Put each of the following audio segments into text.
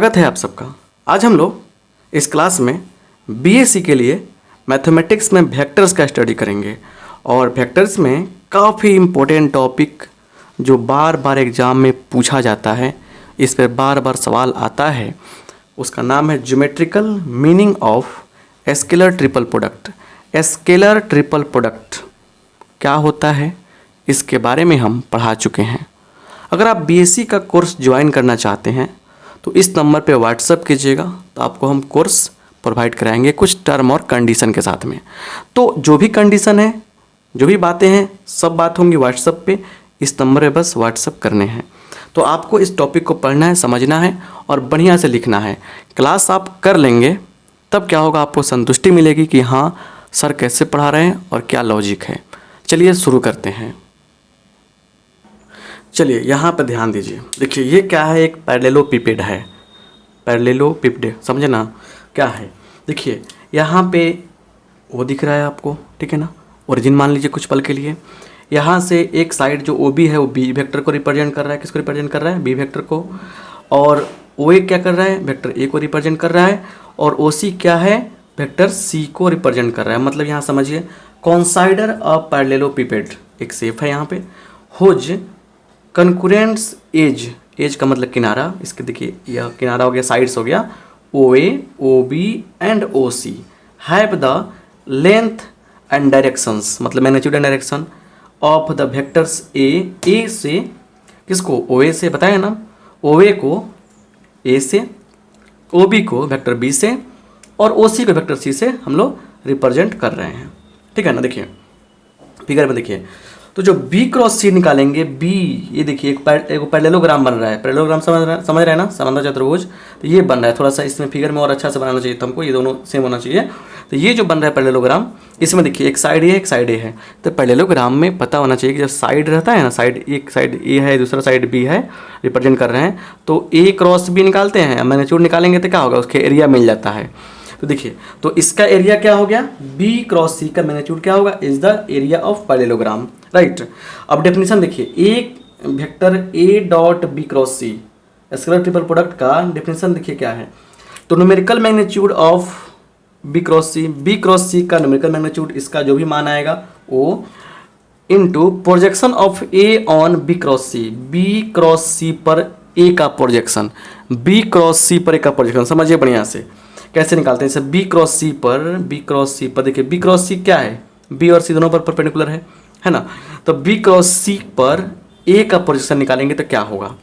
स्वागत है आप सबका। आज हम लोग इस क्लास में बीएससी के लिए मैथमेटिक्स में वेक्टर्स का स्टडी करेंगे और वेक्टर्स में काफ़ी इम्पोर्टेंट टॉपिक जो बार बार एग्ज़ाम में पूछा जाता है, इस पर बार बार सवाल आता है, उसका नाम है geometrical meaning of scalar triple product. Scalar triple product क्या होता है, इसके बारे में हम पढ़ा चुके हैं। अगर आप बीएससी का कोर्स ज्वाइन करना चाहते हैं तो इस नंबर पे व्हाट्सअप कीजिएगा, तो आपको हम कोर्स प्रोवाइड कराएंगे कुछ टर्म और कंडीशन के साथ में। तो जो भी कंडीशन है, जो भी बातें हैं, सब बात होंगी व्हाट्सअप पे। इस नंबर पे बस व्हाट्सअप करने हैं। तो आपको इस टॉपिक को पढ़ना है, समझना है और बढ़िया से लिखना है। क्लास आप कर लेंगे तब क्या होगा, आपको संतुष्टि मिलेगी कि हाँ सर कैसे पढ़ा रहे हैं और क्या लॉजिक है। चलिए शुरू करते हैं। चलिए यहाँ पर ध्यान दीजिए। देखिए ये क्या है, एक पैरेललोपिपेड है। पैरेललोपिपेड समझे ना क्या है। देखिए यहाँ पे वो दिख रहा है आपको, ठीक है ना, ओरिजिन मान लीजिए कुछ पल के लिए। यहाँ से एक साइड जो ओ बी है वो बी वेक्टर को रिप्रेजेंट कर रहा है। किसको रिप्रेजेंट कर रहा है? बी वेक्टर को। और ओ ए क्या कर रहा है? वेक्टर ए को रिप्रेजेंट कर रहा है। और ओ सी क्या है? वेक्टर सी को रिप्रेजेंट कर रहा है। मतलब यहाँ समझिए कॉन्साइडर ऑफ पैरेललोपिपेड एक शेप है यहाँ पे, हुज कंकुरेंट्स एज का मतलब किनारा, इसके देखिए यह किनारा हो गया, साइड्स हो गया, O A, O B and O C have the length and directions, मतलब magnitude and direction of the vectors A से किसको? ओ ए से बताया ना, ओ ए को ए से, ओ बी को वेक्टर बी से और ओ सी को वेक्टर सी से हम लोग रिप्रेजेंट कर रहे हैं। ठीक है ना। देखिए फिगर में देखिए, तो जो बी क्रॉस सी निकालेंगे, बी ये देखिए एक पैरेललोग्राम बन रहा है। पैरेललोग्राम समझ रहे हैं ना, समांतर चतुर्भुज। तो ये बन रहा है, थोड़ा सा इसमें फिगर में और अच्छा से बनाना चाहिए था हमको, ये दोनों सेम होना चाहिए। तो ये जो बन रहा है पैरेललोग्राम, इसमें देखिए एक साइड ए एक साइड ए है। तो पैरेललोग्राम में पता होना चाहिए कि जब साइड रहता है ना, साइड एक साइड ए है दूसरा साइड बी है, रिप्रेजेंट कर रहे हैं, तो ए क्रॉस बी निकालते हैं, मैग्नीट्यूड निकालेंगे तो क्या होगा, उसके एरिया मिल जाता है। तो देखिए तो इसका एरिया क्या हो गया, बी क्रॉस सी का मैग्नीट्यूड क्या होगा, is the area of parallelogram, right. अब डेफिनेशन देखिए, एक vector A dot B cross C, scalar triple product का डेफिनेशन देखिए क्या है। तो numerical magnitude of B cross C का न्यूमेरिकल मैग्नीट्यूड, इसका जो भी मान आएगा O into projection of A on B cross C पर ए का प्रोजेक्शन, बी क्रॉस सी पर ए का प्रोजेक्शन। समझिए बढ़िया से कैसे निकालते हैं इसे। बी क्रॉस सी पर देखिए बी क्रॉस सी क्या है, बी और सी दोनों पर परपेंडिकुलर है ना। तो बी क्रॉस सी पर ए का प्रोजेक्शन निकालेंगे तो क्या होगा,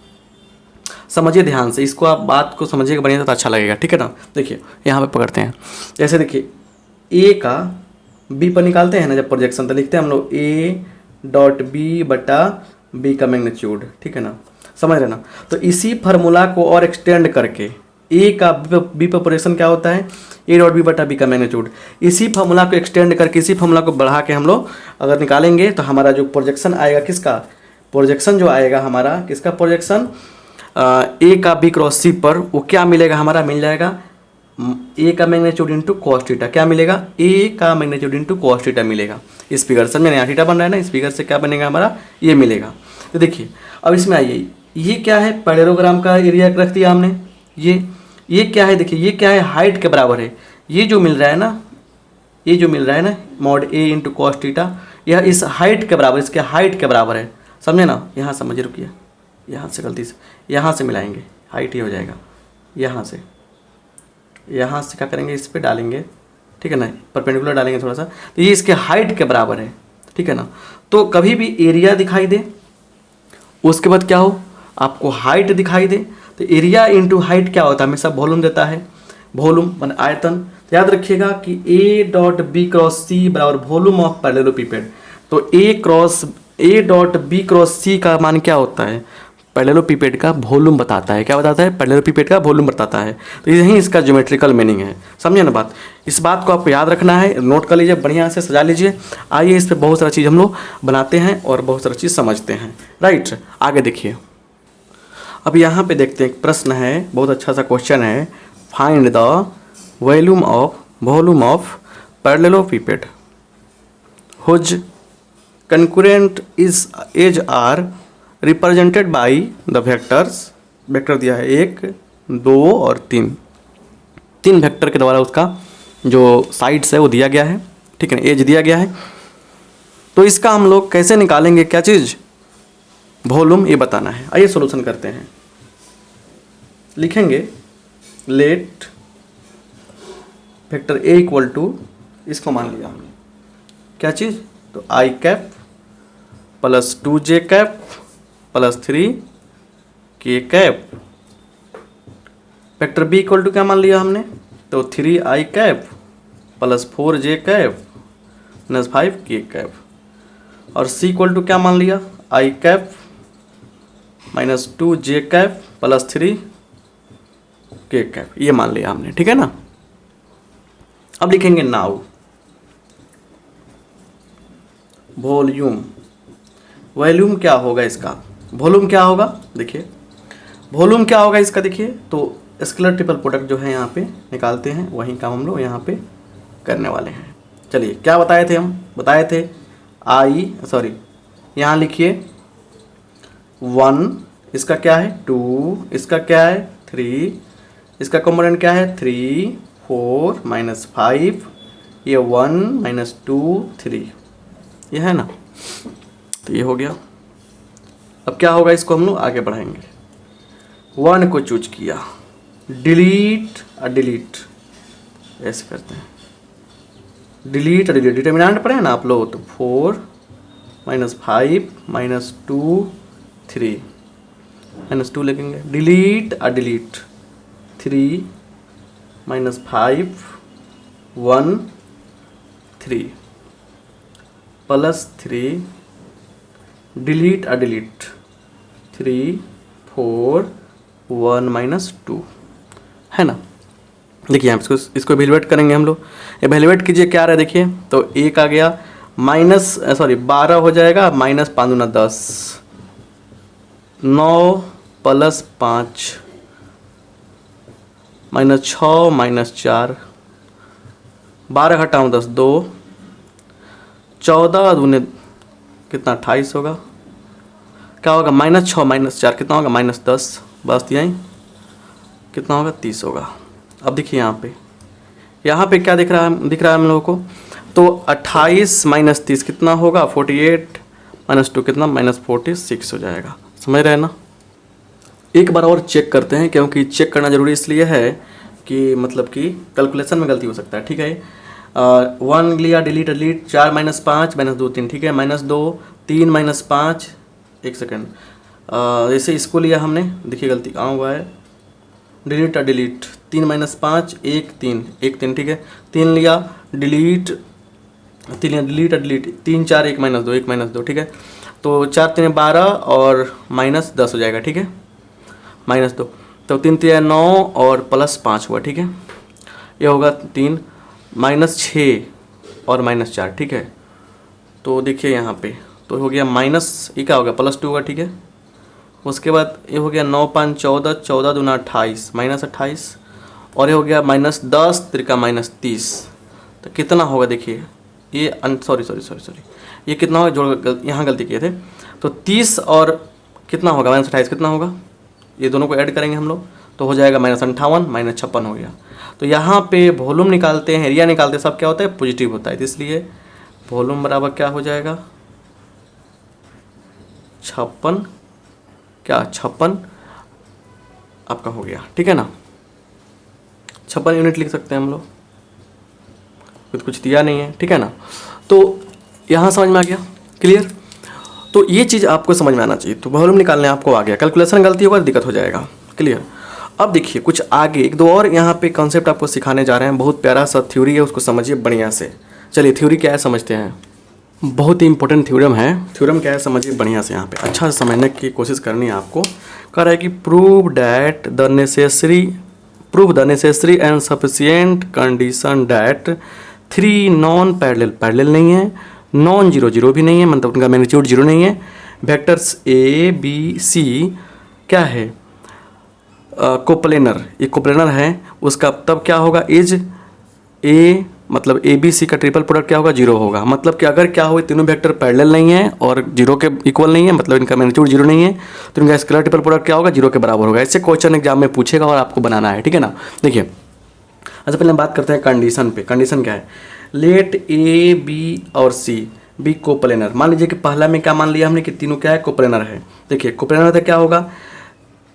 समझिए ध्यान से, इसको आप बात को समझिएगा बढ़िया तो अच्छा लगेगा, ठीक है ना। देखिए यहाँ पे पकड़ते हैं, जैसे देखिए ए का बी पर निकालते हैं ना जब प्रोजेक्शन, तो लिखते हैं हम लोग ए डॉट बी बटा बी का मैग्नीट्यूड, ठीक है ना, समझ रहे ना। तो इसी फार्मूला को और एक्सटेंड करके ए का बी पर प्रोजेक्शन क्या होता है, ए डॉट बी बटा बी का मैग्नीट्यूड, इसी फार्मूला को एक्सटेंड करके, इसी फार्मूला को बढ़ा के हम लोग अगर निकालेंगे तो हमारा जो प्रोजेक्शन आएगा, किसका प्रोजेक्शन जो आएगा हमारा, किसका प्रोजेक्शन, ए का बी क्रॉस सी पर, वो क्या मिलेगा हमारा, मिल जाएगा ए का मैग्नीट्यूड इंटू कॉस थीटा। क्या मिलेगा, ए का मैग्नीट्यूड इंटू कॉस थीटा मिलेगा। इस फिगर से मैंने थीटा बन रहा है ना, इस फिगर से क्या बनेगा हमारा, ये मिलेगा। तो देखिए अब इसमें आइए, ये क्या है, पैरेललोग्राम का एरिया रख दिया हमने। ये क्या है, देखिए ये क्या है, हाइट के बराबर है। ये जो मिल रहा है ना, ये जो मिल रहा है ना मॉड ए इंटू कॉस थीटा, यह इस हाइट के बराबर, इसके हाइट के बराबर है, समझे ना। यहाँ समझिए, रुकिए, यहाँ से गलती से यहाँ से मिलाएंगे, हाइट ही हो जाएगा। यहाँ से क्या करेंगे, इस पर डालेंगे, ठीक है ना, परपेंडिकुलर डालेंगे थोड़ा सा, तो ये इसके हाइट के बराबर है, ठीक है ना। तो कभी भी एरिया दिखाई दे, उसके बाद क्या हो, आपको हाइट दिखाई दे, तो एरिया इंटू हाइट क्या होता है, हमेशा वॉल्यूम देता है, वॉल्यूम मान आयतन। तो याद रखिएगा कि ए डॉट बी क्रॉस सी बराबर वॉल्यूम ऑफ पैरेललोपिपेड। तो A dot B cross C का मान क्या होता है, पैरेललोपिपेड का वॉल्यूम बताता है। क्या बताता है, पैरेललोपिपेड का वॉल्यूम बताता है। तो यही इसका ज्योमेट्रिकल मीनिंग है, समझे ना बात। इस बात को आपको याद रखना है, नोट कर लीजिए, बढ़िया से सजा लीजिए। आइए इस पर बहुत सारा चीज़ हम लोग बनाते हैं और बहुत सारा चीज़ समझते हैं, राइट। आगे देखिए, अब यहाँ पे देखते हैं, एक प्रश्न है, बहुत अच्छा सा क्वेश्चन है, find the volume of parallelopiped whose concurrent edge are represented by the vectors, vector दिया है 1 2 और 3, 3 वेक्टर के द्वारा उसका जो साइड्स है वो दिया गया है, ठीक है ना, एज दिया गया है। तो इसका हम लोग कैसे निकालेंगे, क्या चीज़, वॉल्यूम, ये बताना है। आइए सॉल्यूशन करते हैं। लिखेंगे let vector A equal to, इसको मान लिया हमने क्या चीज़, तो i cap plus 2j cap plus 3k cap. Vector B equal to क्या मान लिया हमने, तो 3i cap plus 4j cap minus 5k cap. और सी इक्वल टू क्या मान लिया, i cap minus 2j cap plus 3k cap, ये मान लिया हमने, ठीक है ना। अब लिखेंगे नाउ वॉल्यूम। वॉल्यूम क्या होगा इसका, वॉल्यूम क्या होगा, देखिए वॉल्यूम क्या होगा इसका, देखिए तो स्केलर ट्रिपल प्रोडक्ट जो है यहाँ पे निकालते हैं, वही काम हम लोग यहाँ पे करने वाले हैं। चलिए क्या बताए थे हम, बताए थे यहाँ लिखिए 1, इसका क्या है 2, इसका क्या है 3, इसका कंपोनेंट क्या है 3, 4 माइनस 5, ये 1 माइनस 2 3, ये है ना। तो ये हो गया। अब क्या होगा, इसको हम लोग आगे बढ़ाएंगे। 1 को चूज किया, डिलीट और डिलीट ऐसे करते हैं, डिलीट और डिलीट, डिटर्मिनेंट पर है ना आप लोग, तो 4 माइनस 5 माइनस 2 3 माइनस 2 लिखेंगे, डिलीट और डिलीट 3 माइनस 5 1 3 प्लस 3, डिलीट और डिलीट 3 4 1 माइनस 2, है ना। देखिए हम इसको एवेल्युएट करेंगे हम लोग। एवेल्युएट कीजिए क्या आ रहा है, देखिए तो 1 आ गया, माइनस 12 हो जाएगा, माइनस 5 दूना 10, 9 प्लस 5 माइनस 6 माइनस 4, 12 घटाऊँ 10 2, 14 दूने कितना 28 होगा, क्या होगा माइनस 6 माइनस 4 कितना होगा माइनस 10, बस यहीं कितना होगा 30 होगा। अब देखिए यहाँ पे क्या दिख रहा है हम लोगों को, तो 28 माइनस 30 कितना होगा 48 माइनस 2 कितना माइनस 46 हो जाएगा। समझ रहे हैं ना। एक बार और चेक करते हैं, क्योंकि चेक करना ज़रूरी इसलिए है कि मतलब कि कैलकुलेशन में गलती हो सकता है, ठीक है। 1 लिया, डिलीट डिलीट, 4 माइनस 5 माइनस 2 3, ठीक है, माइनस 2 3 माइनस 5, एक सेकेंड, जैसे इसको लिया हमने, देखिए गलती कहाँ हुआ है, डिलीट डिलीट 3 माइनस 5 1 3 1 3, ठीक है, 3 लिया, डिलीट 3 लिया, डिलीट डिलीट 3 4 1 माइनस 2 1 माइनस 2, ठीक है, तो 4 3 12 और माइनस 10 हो जाएगा, ठीक है, माइनस 2, तो 3 3 9 और प्लस 5 हुआ, ठीक है, ये होगा 3 माइनस 6 और माइनस 4, ठीक है। तो देखिए यहाँ पे तो हो गया माइनस, ये क्या होगा प्लस 2 होगा, ठीक है। उसके बाद ये हो गया 9 5 14, 14 दूना 28 माइनस 28, और ये हो गया माइनस 10 त्रिका माइनस 30, तो कितना होगा देखिए, ये सॉरी ये कितना होगा, जोड़ यहाँ गलती किए थे, तो 30 और कितना होगा माइनस 28 कितना होगा, ये दोनों को ऐड करेंगे हम लोग, तो हो जाएगा माइनस 58 माइनस 56 हो गया। तो यहाँ पे वॉल्यूम निकालते हैं, एरिया निकालते हैं, सब क्या होता है पॉजिटिव होता है, तो इसलिए वॉल्यूम बराबर क्या हो जाएगा 56, क्या 56 आपका हो गया, ठीक है ना। 56 यूनिट लिख सकते हैं हम लोग, कुछ दिया नहीं है, ठीक है ना। तो यहाँ समझ में आ गया, क्लियर। तो ये चीज़ आपको समझ में आना चाहिए। तो वॉल्यूम निकालने आपको आ गया, कैलकुलेशन गलती होगा दिक्कत हो जाएगा, क्लियर। अब देखिए कुछ आगे एक दो और यहाँ पे कॉन्सेप्ट आपको सिखाने जा रहे हैं, बहुत प्यारा सा थ्योरी है, उसको समझिए बढ़िया से। चलिए थ्योरी क्या है समझते हैं, बहुत ही इंपॉर्टेंट थ्योरम है। थ्योरम क्या है समझिए बढ़िया से, यहाँ पे अच्छा से समझने की कोशिश करनी है आपको। कह रहा है कि prove the necessary and sufficient condition that 3 non parallel नहीं है, नॉन जीरो भी नहीं है, मतलब उनका मैग्नीट्यूड जीरो नहीं है, वेक्टर्स ए बी सी क्या है कोप्लेनर, ये कोप्लेनर है, उसका तब क्या होगा, इज ए मतलब ए बी सी का ट्रिपल प्रोडक्ट क्या होगा, 0 होगा। मतलब कि अगर क्या हो, तीनों वेक्टर पैरेलल नहीं है और 0 के इक्वल नहीं है, मतलब इनका मैग्नीट्यूड 0 नहीं है, तो इनका स्केलर ट्रिपल प्रोडक्ट क्या होगा, 0 के बराबर होगा। ऐसे क्वेश्चन एग्जाम में पूछेगा और आपको बनाना है, ठीक है ना। देखिए अच्छा पहले हम बात करते हैं कंडीशन पे। कंडीशन क्या है, लेट ए बी और सी बी कोप्लेनर। मान लीजिए कि पहला में क्या मान लिया हमने कि तीनों क्या है, कोप्लेनर है। देखिए कोप्लेनर तो क्या होगा,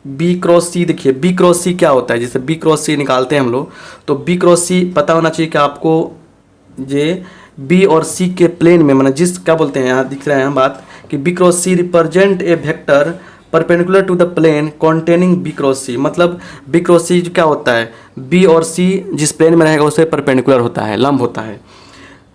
बी क्रॉस सी। देखिए बी क्रॉस सी क्या होता है, जैसे बी क्रॉस सी निकालते हैं हम लोग, तो बी क्रॉस सी पता होना चाहिए कि आपको ये बी और सी के प्लेन में, मतलब जिस क्या बोलते हैं यहाँ दिख रहा है हम बात कि B cross C represent a vector perpendicular to the plane containing B cross C. मतलब बी क्रॉस सी क्या होता है, बी और सी जिस प्लेन में रहेगा उससे परपेंडिकुलर होता है, लंब होता है,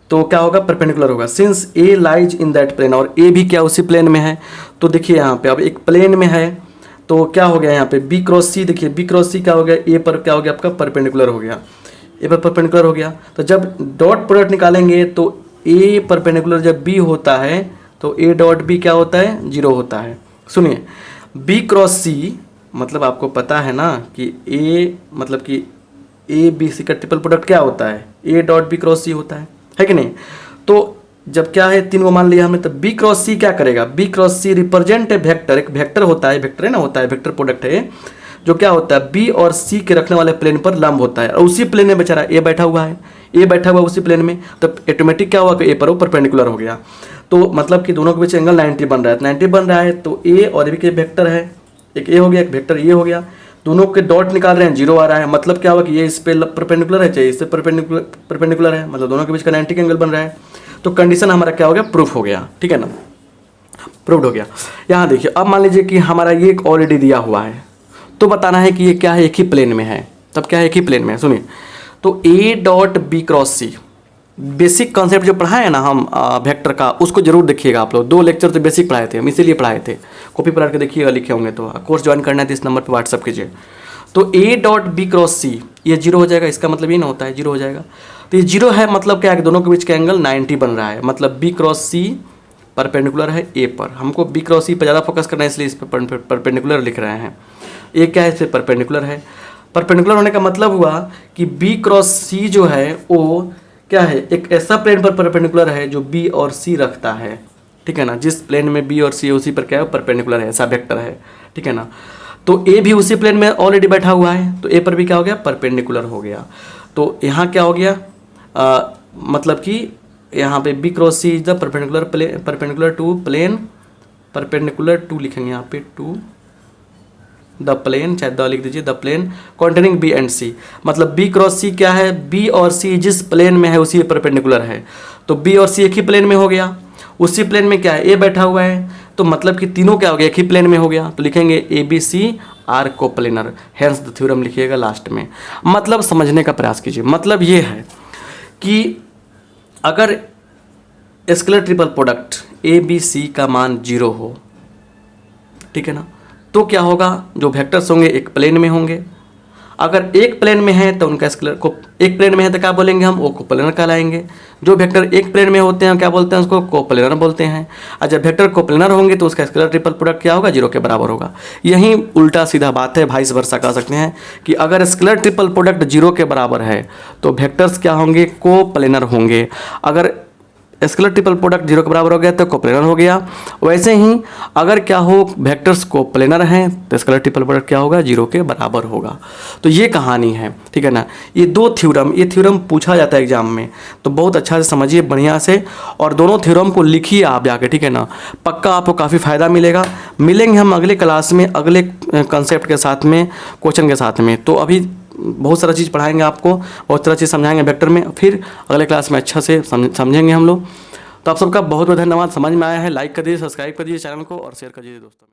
तो क्या होगा, परपेंडिकुलर होगा। Since A lies in that plane, और ए भी क्या उसी प्लेन में है। तो देखिए यहाँ पे अब एक प्लेन में है तो क्या हो गया यहाँ पे बी क्रॉस सी। देखिए बी क्रॉस सी क्या हो गया, ए पर क्या हो गया आपका, परपेंडिकुलर हो गया, ए पर परपेंडिकुलर हो गया। तो जब डॉट प्रोडक्ट निकालेंगे तो ए परपेंडिकुलर जब बी होता है तो ए डॉट बी क्या होता है, 0 होता है। सुनिए बी क्रॉस सी मतलब आपको पता है ना कि ए मतलब कि ए बी सी का ट्रिपल प्रोडक्ट क्या होता है, ए डॉट बी क्रॉस सी होता है कि नहीं। तो जब क्या है, तीन को मान लिया हमने, तो बी क्रॉस सी क्या करेगा, B cross C represent a vector, एक वेक्टर होता है, वेक्टर है ना, होता है वेक्टर प्रोडक्ट है जो क्या होता है बी और सी के रखने वाले प्लेन पर लंब होता है। और उसी प्लेन में बेचारा ए बैठा हुआ है, ए बैठा हुआ उसी प्लेन में, तो ऑटोमेटिक क्या हुआ कि ए पर वो परपेंडिकुलर हो गया। तो मतलब कि दोनों के बीच एंगल 90 बन रहा है, 90 बन रहा है तो ए और बी के वेक्टर है, एक ए हो गया, एक वेक्टर ये हो गया, दोनों के डॉट निकाल रहे हैं, 0 आ रहा है। मतलब क्या हुआ कि ये इस पे परपेंडिकुलर है, चाहिए इससे परपेंडिकुलर है, मतलब दोनों के बीच का 90 का एंगल बन रहा है। तो कंडीशन हमारा क्या हो गया, प्रूफ हो गया, ठीक है ना, प्रूव्ड हो गया। यहाँ देखिए अब मान लीजिए कि हमारा ये ऑलरेडी दिया हुआ है, तो बताना है कि ये क्या है, एक ही प्लेन में है। तब क्या है, एक ही प्लेन में है। सुनिए तो A dot B cross C, basic concept जो पढ़ाए है ना हम वेक्टर का, उसको जरूर देखिएगा आप लोग। 2 लेक्चर तो बेसिक पढ़ाए थे हम, इसीलिए पढ़ाए थे, कॉपी पढ़ा के देखिएगा, लिखे होंगे। तो कोर्स ज्वाइन करना है तो इस नंबर पर व्हाट्सअप कीजिए। तो ए डॉट बी क्रॉस सी ये 0 हो जाएगा, इसका मतलब ये ना होता है 0 हो जाएगा। तो ये 0 है, मतलब क्या है, दोनों के बीच का एंगल 90 बन रहा है। मतलब बी क्रॉस सी परपेंडिकुलर है ए पर, हमको बी क्रॉस सी पर ज़्यादा फोकस करना है इसलिए इस पर परपेंडिकुलर लिख रहे हैं। ए क्या है, इस पर परपेंडिकुलर है। परपेंडिकुलर होने का मतलब हुआ कि बी क्रॉस सी जो है वो क्या है, एक ऐसा प्लेन पर परपेंडिकुलर है जो बी और सी रखता है, ठीक है ना। जिस प्लेन में बी और सी उसी पर क्या है, परपेंडिकुलर है, ऐसा वेक्टर है, ठीक है ना। तो ए भी उसी प्लेन में ऑलरेडी बैठा हुआ है, तो ए पर भी क्या हो गया, परपेंडिकुलर हो गया। तो यहाँ क्या हो गया, मतलब कि यहाँ पे B cross C is the perpendicular to plane, perpendicular to लिखेंगे यहाँ पे, टू द प्लेन, चाहे द लिख दीजिए, the plane containing B and C. मतलब बी क्रॉस सी क्या है, बी और सी जिस प्लेन में है उसी परपेंडिकुलर है। तो बी और सी एक ही प्लेन में हो गया, उसी प्लेन में क्या है, ए बैठा हुआ है, तो मतलब कि तीनों क्या हो गया, एक ही प्लेन में हो गया। तो लिखेंगे A B C are coplanar, hence the theorem लिखिएगा लास्ट में। मतलब समझने का प्रयास कीजिए। मतलब ये है कि अगर scalar triple product A B C का मान 0 हो, ठीक है ना, तो क्या होगा, जो वेक्टर्स होंगे एक प्लेन में होंगे। अगर एक प्लेन में है तो उनका स्केलर को, एक प्लेन में है तो क्या बोलेंगे हम, वो कोप्लेनर कहलाएंगे। जो वेक्टर एक प्लेन में होते हैं क्या बोलते हैं, उसको कोप्लेनर बोलते हैं। और जब वेक्टर कोप्लेनर होंगे तो उसका स्केलर ट्रिपल प्रोडक्ट क्या होगा, 0 के बराबर होगा। यही उल्टा सीधा बात है, वाइस वर्सा कह सकते हैं कि अगर स्केलर ट्रिपल प्रोडक्ट 0 के बराबर है तो वेक्टर्स क्या होंगे, कोप्लेनर होंगे। अगर स्केलर ट्रिपल प्रोडक्ट 0 के बराबर हो गया तो कोप्लेनर हो गया। वैसे ही अगर क्या हो, वेक्टर्स कोप्लेनर हैं तो स्केलर ट्रिपल प्रोडक्ट क्या होगा, 0 के बराबर होगा। तो ये कहानी है, ठीक है ना। ये 2 थ्योरम, ये थ्योरम पूछा जाता है एग्जाम में, तो बहुत अच्छा से समझिए बढ़िया से, और दोनों थ्योरम को लिखिए आप जाके, ठीक है ना। पक्का आपको काफ़ी फ़ायदा मिलेगा। मिलेंगे हम अगले क्लास में अगले कंसेप्ट के साथ में, क्वेश्चन के साथ में। तो अभी बहुत सारा चीज़ पढ़ाएंगे आपको, बहुत सारा चीज़ समझाएंगे वेक्टर में, फिर अगले क्लास में अच्छा से समझेंगे हम लोग। तो आप सबका बहुत बहुत धन्यवाद। समझ में आया है, लाइक कर दीजिए, सब्सक्राइब कर दीजिए चैनल को और शेयर कर दीजिए दोस्तों।